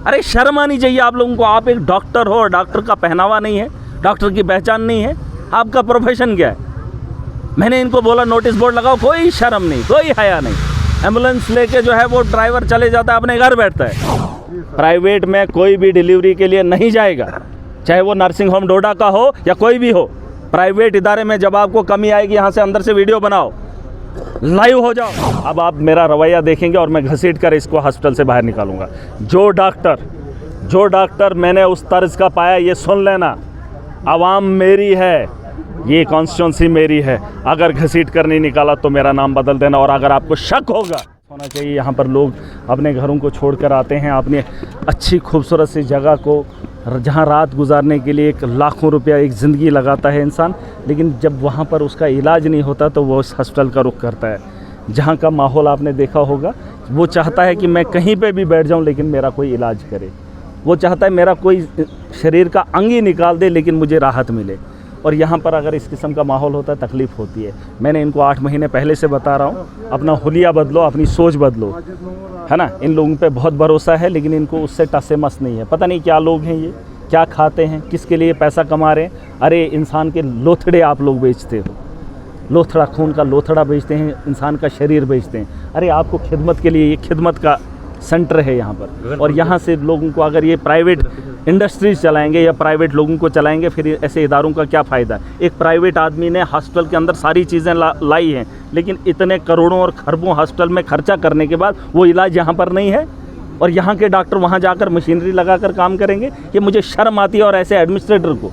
अरे शर्म आनी चाहिए आप लोगों को। आप एक डॉक्टर हो और डॉक्टर का पहनावा नहीं है, डॉक्टर की पहचान नहीं है, आपका प्रोफेशन क्या है? मैंने इनको बोला नोटिस बोर्ड लगाओ, कोई शर्म नहीं, कोई हया नहीं। एम्बुलेंस लेके जो है वो ड्राइवर चले जाता है, अपने घर बैठता है। प्राइवेट में कोई भी डिलीवरी के लिए नहीं जाएगा, चाहे वो नर्सिंग होम डोडा का हो या कोई भी हो। प्राइवेट इदारे में जब आपको कमी आएगी, यहाँ से अंदर से वीडियो बनाओ, लाइव हो जाओ। अब आप मेरा रवैया देखेंगे और मैं घसीट कर इसको हॉस्पिटल से बाहर निकालूंगा। जो डॉक्टर मैंने उस तर्ज का पाया, ये सुन लेना, आवाम मेरी है, ये कॉन्स्टिट्यूंसी मेरी है। अगर घसीट कर नहीं निकाला तो मेरा नाम बदल देना। और अगर आपको शक होना चाहिए, यहाँ पर लोग अपने घरों को छोड़कर आते हैं, अपनी अच्छी खूबसूरत सी जगह को, जहाँ रात गुजारने के लिए एक लाखों रुपया एक ज़िंदगी लगाता है इंसान, लेकिन जब वहाँ पर उसका इलाज नहीं होता तो वो उस हॉस्पिटल का रुख करता है। जहाँ का माहौल आपने देखा होगा, वो चाहता है कि मैं कहीं पे भी बैठ जाऊँ लेकिन मेरा कोई इलाज करे। वो चाहता है मेरा कोई शरीर का अंग ही निकाल दे लेकिन मुझे राहत मिले। और यहाँ पर अगर इस किस्म का माहौल होता है, तकलीफ़ होती है। मैंने इनको 8 महीने पहले से बता रहा हूँ, अपना हुलिया बदलो, अपनी सोच बदलो, है ना। इन लोगों पे बहुत भरोसा है लेकिन इनको उससे टसे मस नहीं है। पता नहीं क्या लोग हैं ये, क्या खाते हैं, किसके लिए पैसा कमा रहे हैं। अरे इंसान के लोथड़े आप लोग बेचते हो, लोथड़ा, खून का लोथड़ा बेचते हैं, इंसान का शरीर बेचते हैं। अरे आपको खिदमत के लिए, ये खिदमत का सेंटर है यहाँ पर। और यहाँ से लोगों को अगर ये प्राइवेट इंडस्ट्रीज चलाएंगे या प्राइवेट लोगों को चलाएंगे, फिर ऐसे इदारों का क्या फ़ायदा। एक प्राइवेट आदमी ने हॉस्पिटल के अंदर सारी चीज़ें लाई हैं, लेकिन इतने करोड़ों और खरबों हॉस्पिटल में खर्चा करने के बाद वो इलाज यहाँ पर नहीं है। और यहाँ के डॉक्टर वहाँ जाकर मशीनरी लगाकर काम करेंगे। ये मुझे शर्म आती है। और ऐसे एडमिनिस्ट्रेटर को,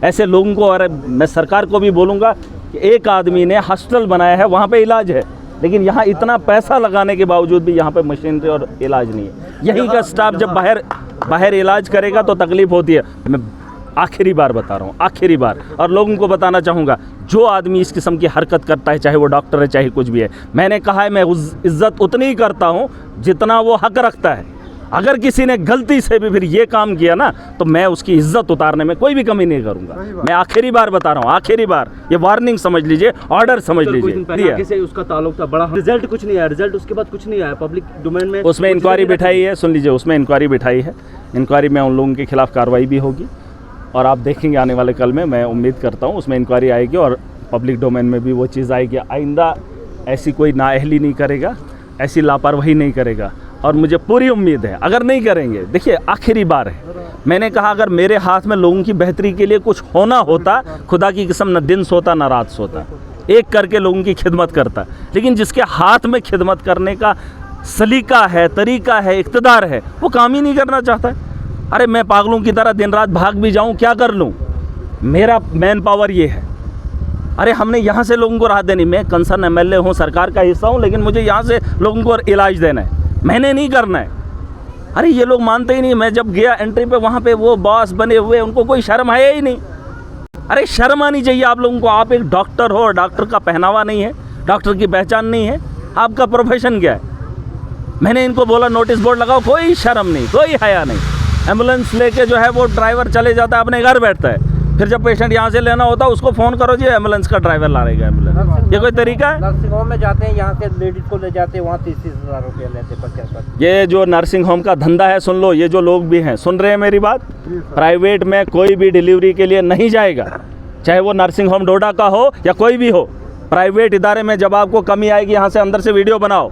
ऐसे लोगों को, और मैं सरकार को भी बोलूँगा कि एक आदमी ने हॉस्पिटल बनाया है, वहाँ पे इलाज है, लेकिन यहाँ इतना पैसा लगाने के बावजूद भी यहाँ पे मशीनरी और इलाज नहीं है। यहीं का स्टाफ जब बाहर इलाज करेगा तो तकलीफ़ होती है। मैं आखिरी बार बता रहा हूँ, आखिरी बार, और लोगों को बताना चाहूँगा, जो आदमी इस किस्म की हरकत करता है, चाहे वो डॉक्टर है चाहे कुछ भी है, मैंने कहा है मैं इज़्ज़त उतनी ही करता हूँ जितना वो हक रखता है। अगर किसी ने गलती से भी फिर ये काम किया ना, तो मैं उसकी इज्जत उतारने में कोई भी कमी नहीं करूंगा। मैं आखिरी बार बता रहा हूँ, आखिरी बार, ये वार्निंग समझ लीजिए, ऑर्डर समझ लीजिए। से उसका ताल्लुक था, बड़ा रिजल्ट कुछ नहीं आया, रिजल्ट उसके बाद कुछ नहीं आया पब्लिक डोमेन में। उसमें इंक्वायरी बिठाई है, सुन लीजिए, उसमें इंक्वायरी बिठाई है। इंक्वायरी में उन लोगों के खिलाफ कार्रवाई भी होगी और आप देखेंगे आने वाले कल में, मैं उम्मीद करता हूँ उसमें इंक्वायरी आएगी और पब्लिक डोमेन में भी वो चीज़ आएगी। आइंदा ऐसी कोई नाअहली नहीं करेगा, ऐसी लापरवाही नहीं करेगा। और मुझे पूरी उम्मीद है अगर नहीं करेंगे, देखिए आखिरी बार है, मैंने कहा अगर मेरे हाथ में लोगों की बेहतरी के लिए कुछ होना होता, खुदा की कसम न दिन सोता न रात सोता, एक करके लोगों की खिदमत करता। लेकिन जिसके हाथ में खिदमत करने का सलीका है, तरीका है, इक़्तिदार है, वो काम ही नहीं करना चाहता है। अरे मैं पागलों की तरह दिन रात भाग भी जाऊँ, क्या कर लूँ, मेरा मैन पावर ये है। अरे हमने यहाँ से लोगों को राहत देनी, मैं कंसर्न एमएलए हूँ, सरकार का हिस्सा हूँ, लेकिन मुझे यहाँ से लोगों को इलाज देना है, मैंने नहीं करना है। अरे ये लोग मानते ही नहीं। मैं जब गया एंट्री पे, वहाँ पे वो बॉस बने हुए, उनको कोई शर्म है ही नहीं। अरे शर्म आनी चाहिए आप लोगों को। आप एक डॉक्टर हो और डॉक्टर का पहनावा नहीं है, डॉक्टर की पहचान नहीं है, आपका प्रोफेशन क्या है? मैंने इनको बोला नोटिस बोर्ड लगाओ, कोई शर्म नहीं, कोई हया नहीं। एम्बुलेंस लेके जो है वो ड्राइवर चले जाता है, अपने घर बैठता है। फिर जब पेशेंट यहाँ से लेना होता है उसको फ़ोन करो, जी एम्बुलेंस का ड्राइवर ला रहेगा एम्बुलेंस। ये कोई तरीका है? नर्सिंग होम में जाते हैं, यहाँ से लेडीज़ को ले जाते हैं, वहाँ 30-30 हज़ार रुपये लेते हैं 50। ये जो नर्सिंग होम का धंधा है, सुन लो, ये जो लोग भी हैं, सुन रहे हैं मेरी बात, प्राइवेट में कोई भी डिलीवरी के लिए नहीं जाएगा, चाहे वो नर्सिंग होम डोडा का हो या कोई भी हो। प्राइवेट इदारे में जब आपको कमी आएगी, यहाँ से अंदर से वीडियो बनाओ,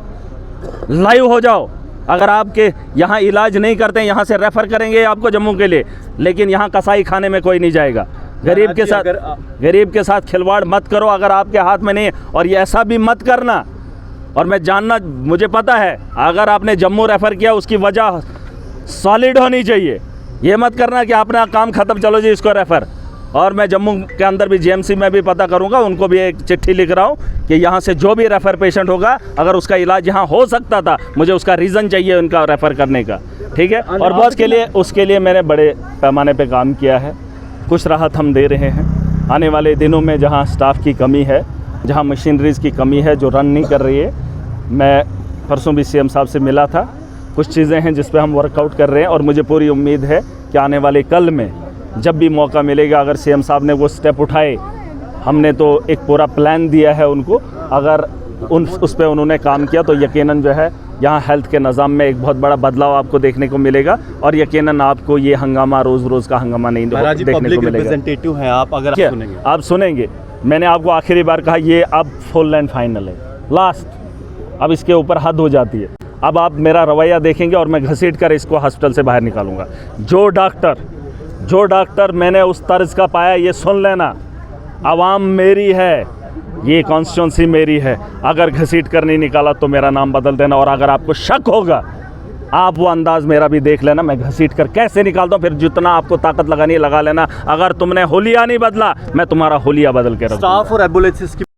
लाइव हो जाओ। अगर आपके यहाँ इलाज नहीं करते हैं, यहाँ से रेफ़र करेंगे आपको जम्मू के लिए, लेकिन यहाँ कसाई खाने में कोई नहीं जाएगा। गरीब के साथ खिलवाड़ मत करो अगर आपके हाथ में नहीं है, और ये ऐसा भी मत करना। और मैं जानना, मुझे पता है अगर आपने जम्मू रेफ़र किया उसकी वजह सॉलिड होनी चाहिए। ये मत करना कि अपना काम ख़त्म, चलो जी इसको रेफ़र। और मैं जम्मू के अंदर भी जीएमसी में भी पता करूंगा, उनको भी एक चिट्ठी लिख रहा हूँ कि यहाँ से जो भी रेफ़र पेशेंट होगा, अगर उसका इलाज यहाँ हो सकता था, मुझे उसका रीज़न चाहिए उनका रेफ़र करने का, ठीक है। और बॉस के लिए, उसके लिए मैंने बड़े पैमाने पे काम किया है, कुछ राहत हम दे रहे हैं। आने वाले दिनों में जहाँ स्टाफ की कमी है, जहाँ मशीनरीज़ की कमी है जो रन नहीं कर रही है, मैं परसों भी सीएम साहब से मिला था, कुछ चीज़ें हैं जिस पे हम वर्कआउट कर रहे हैं। और मुझे पूरी उम्मीद है कि आने वाले कल में जब भी मौका मिलेगा, अगर सीएम साहब ने वो स्टेप उठाए, हमने तो एक पूरा प्लान दिया है उनको, अगर उस पे उन्होंने काम किया तो यकीनन जो है यहाँ हेल्थ के निज़ाम में एक बहुत बड़ा बदलाव आपको देखने को मिलेगा और यकीनन आपको ये हंगामा रोज़ का हंगामा नहीं देखने को मिलेगा। रिप्रेजेंटेटिव हैं आप, अगर क्या? सुनेंगे आप सुनेंगे, मैंने आपको आखिरी बार कहा ये अब फुल एंड फाइनल है, लास्ट, अब इसके ऊपर हद हो जाती है। अब आप मेरा रवैया देखेंगे और मैं घसीट कर इसको हॉस्पिटल से बाहर निकालूंगा। जो डॉक्टर मैंने उस तर्ज का पाया, ये सुन लेना, आवाम मेरी है, ये कॉन्स्टिट्यूंसी मेरी है, अगर घसीट कर नहीं निकाला तो मेरा नाम बदल देना। और अगर आपको शक होगा, आप वो अंदाज़ मेरा भी देख लेना, मैं घसीट कर कैसे निकालता हूँ, फिर जितना आपको ताकत लगानी है लगा लेना। अगर तुमने हुलिया नहीं बदला, मैं तुम्हारा हुलिया बदल के रखूंगा। स्टाफ और एम्बुलेंसेस की